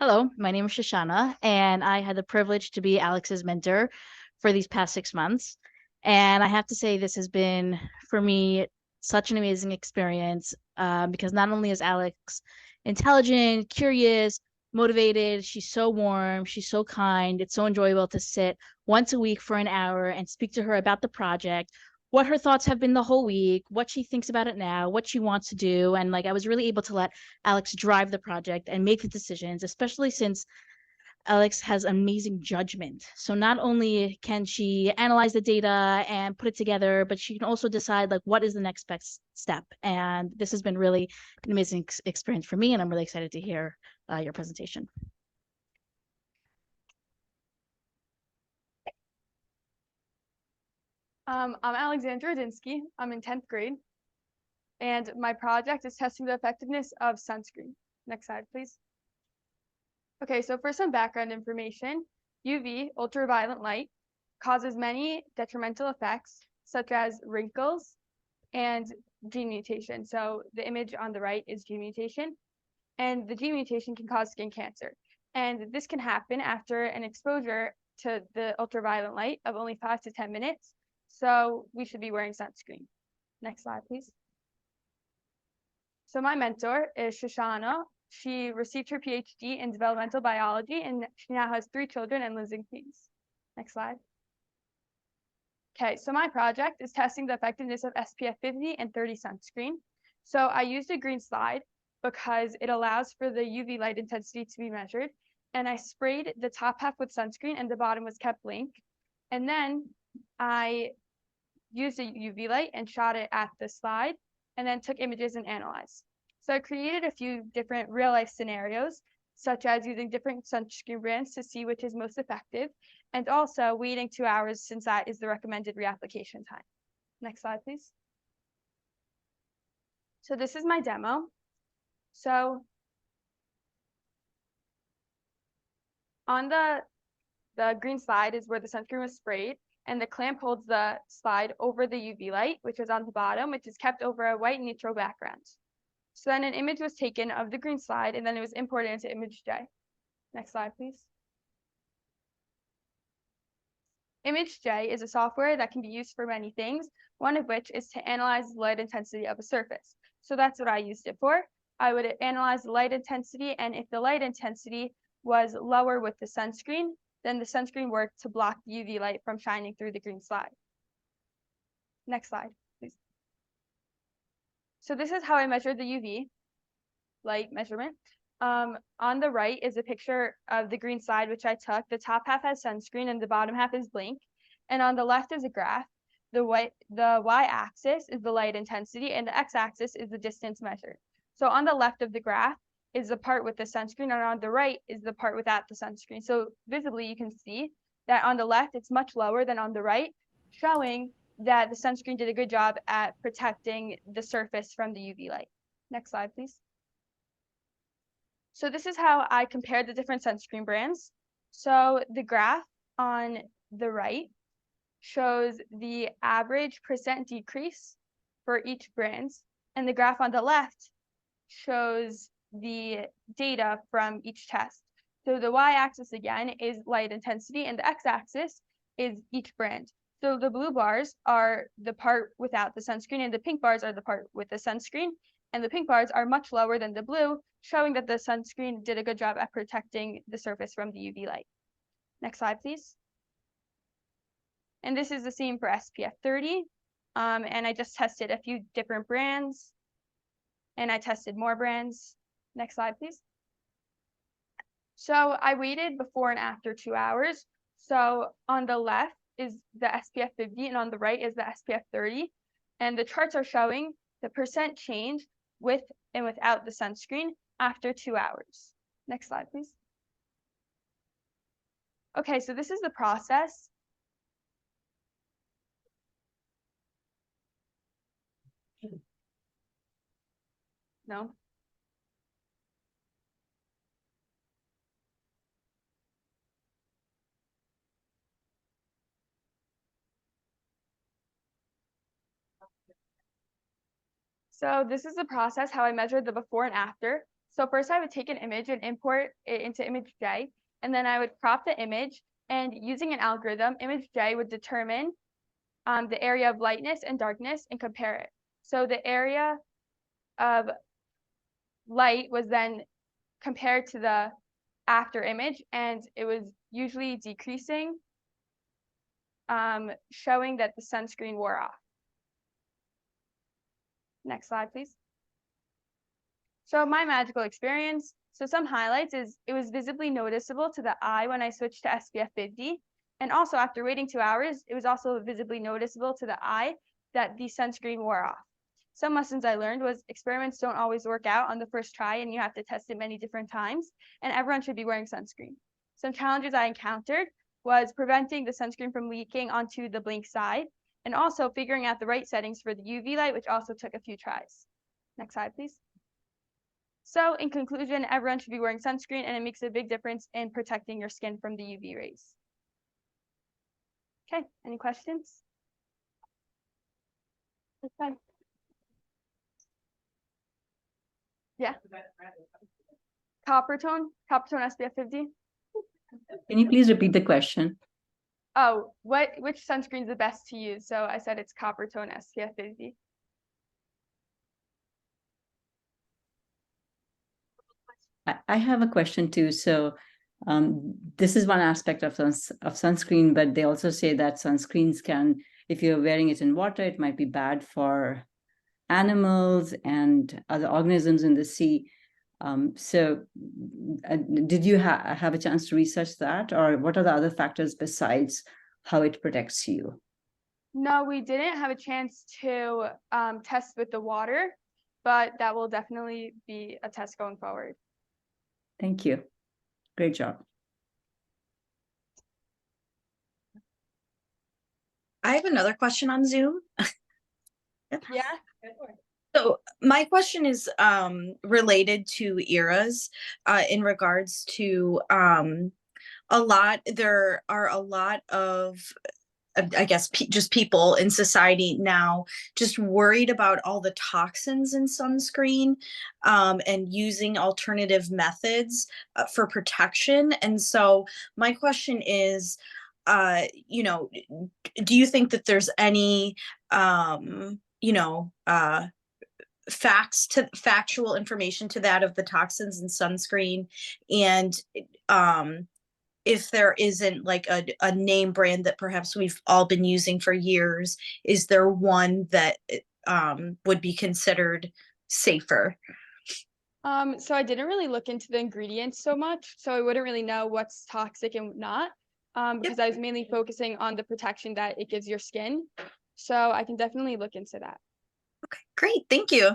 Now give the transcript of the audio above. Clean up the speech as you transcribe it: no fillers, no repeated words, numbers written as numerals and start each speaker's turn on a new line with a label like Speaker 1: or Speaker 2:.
Speaker 1: Hello, my name is Shoshana, and I had the privilege to be Alex's mentor for these past 6 months. And I have to say, this has been, for me, such an amazing experience because not only is Alex intelligent, curious, motivated, she's so warm, she's so kind. It's so enjoyable to sit once a week for an hour and speak to her about the project, what her thoughts have been the whole week, what she thinks about it now, what she wants to do. And like, I was really able to let Alex drive the project and make the decisions, especially since Alex has amazing judgment. So not only can she analyze the data and put it together, but she can also decide like what is the next best step. And this has been really an amazing experience for me, and I'm really excited to hear your presentation.
Speaker 2: I'm Alexandra R. I'm in 10th grade, and my project is testing the effectiveness of sunscreen. Next slide, please. Okay, so for some background information, UV, ultraviolet light, causes many detrimental effects, such as wrinkles and gene mutation. So the image on the right is gene mutation, and the gene mutation can cause skin cancer. And this can happen after an exposure to the ultraviolet light of only 5 to 10 minutes. So we should be wearing sunscreen. Next slide, please. So my mentor is Shoshana. She received her PhD in developmental biology, and she now has 3 children and lives in Queens. Next slide. Okay, so my project is testing the effectiveness of SPF 50 and 30 sunscreen. So I used a green slide because it allows for the UV light intensity to be measured. And I sprayed the top half with sunscreen and the bottom was kept blank. And then I used a UV light and shot it at the slide, and then took images and analyzed. So I created a few different real life scenarios, such as using different sunscreen brands to see which is most effective, and also waiting 2 hours since that is the recommended reapplication time. Next slide, please. So this is my demo. So on the green slide is where the sunscreen was sprayed, and the clamp holds the slide over the UV light, which is on the bottom, which is kept over a white neutral background. So then an image was taken of the green slide, and then it was imported into Image J. Next slide, please. Image J is a software that can be used for many things, one of which is to analyze the light intensity of a surface. So that's what I used it for. I would analyze the light intensity, and if the light intensity was lower with the sunscreen, then the sunscreen worked to block the UV light from shining through the green slide. Next slide, please. So this is how I measured the UV light measurement. On the right is a picture of the green slide, which I took. The top half has sunscreen and the bottom half is blank. And on the left is a graph. The y-axis is the light intensity, and the x-axis is the distance measured. So on the left of the graph is the part with the sunscreen, and on the right is the part without the sunscreen. So visibly, you can see that on the left, it's much lower than on the right, showing that the sunscreen did a good job at protecting the surface from the UV light. Next slide, please. So this is how I compared the different sunscreen brands. So the graph on the right shows the average percent decrease for each brand, and the graph on the left shows the data from each test. So the y-axis again is light intensity, and the x-axis is each brand. So the blue bars are the part without the sunscreen, and the pink bars are the part with the sunscreen. And the pink bars are much lower than the blue, showing that the sunscreen did a good job at protecting the surface from the UV light. Next slide, please. And this is the same for SPF 30. And I just tested a few different brands, and I tested more brands. Next slide, please. So I waited before and after 2 hours. So on the left is the SPF 50, and on the right is the SPF 30. And the charts are showing the percent change with and without the sunscreen after 2 hours. Next slide, please. Okay, so this is the process. No. So this is the process how I measured the before and after. So first I would take an image and import it into image J, and then I would crop the image, and using an algorithm, image J would determine the area of lightness and darkness and compare it. So the area of light was then compared to the after image, and it was usually decreasing, showing that the sunscreen wore off. Next slide, please. So my magical experience, so some highlights is it was visibly noticeable to the eye when I switched to SPF 50. And also after waiting 2 hours, it was also visibly noticeable to the eye that the sunscreen wore off. Some lessons I learned was experiments don't always work out on the first try, and you have to test it many different times, and everyone should be wearing sunscreen. Some challenges I encountered was preventing the sunscreen from leaking onto the blink side, and also figuring out the right settings for the UV light, which also took a few tries. Next slide, please. So in conclusion, everyone should be wearing sunscreen, and it makes a big difference in protecting your skin from the UV rays. Okay, any questions? That's fine. Yeah. Copper tone SPF 50.
Speaker 3: Can you please repeat the question?
Speaker 2: Oh, which sunscreen is the best to use? So I said it's copper tone SPF 50.
Speaker 3: I have a question too. So this is one aspect of sunscreen, but they also say that sunscreens can, if you're wearing it in water, it might be bad for animals and other organisms in the sea. Did you have a chance to research that, or what are the other factors besides how it protects you?
Speaker 2: No, we didn't have a chance to test with the water, but that will definitely be a test going forward.
Speaker 3: Thank you. Great job.
Speaker 4: I have another question on Zoom.
Speaker 2: Yeah.
Speaker 4: So my question is related to eras in regards to there are a lot of I guess just people in society now just worried about all the toxins in sunscreen and using alternative methods for protection. And so my question is, do you think that there's any, factual information to that of the toxins in sunscreen? And if there isn't like a name brand that perhaps we've all been using for years, is there one that would be considered safer?
Speaker 2: So I didn't really look into the ingredients so much, so I wouldn't really know what's toxic and not, because I was mainly focusing on the protection that it gives your skin. So I can definitely look into that.
Speaker 4: Okay, great. Thank you.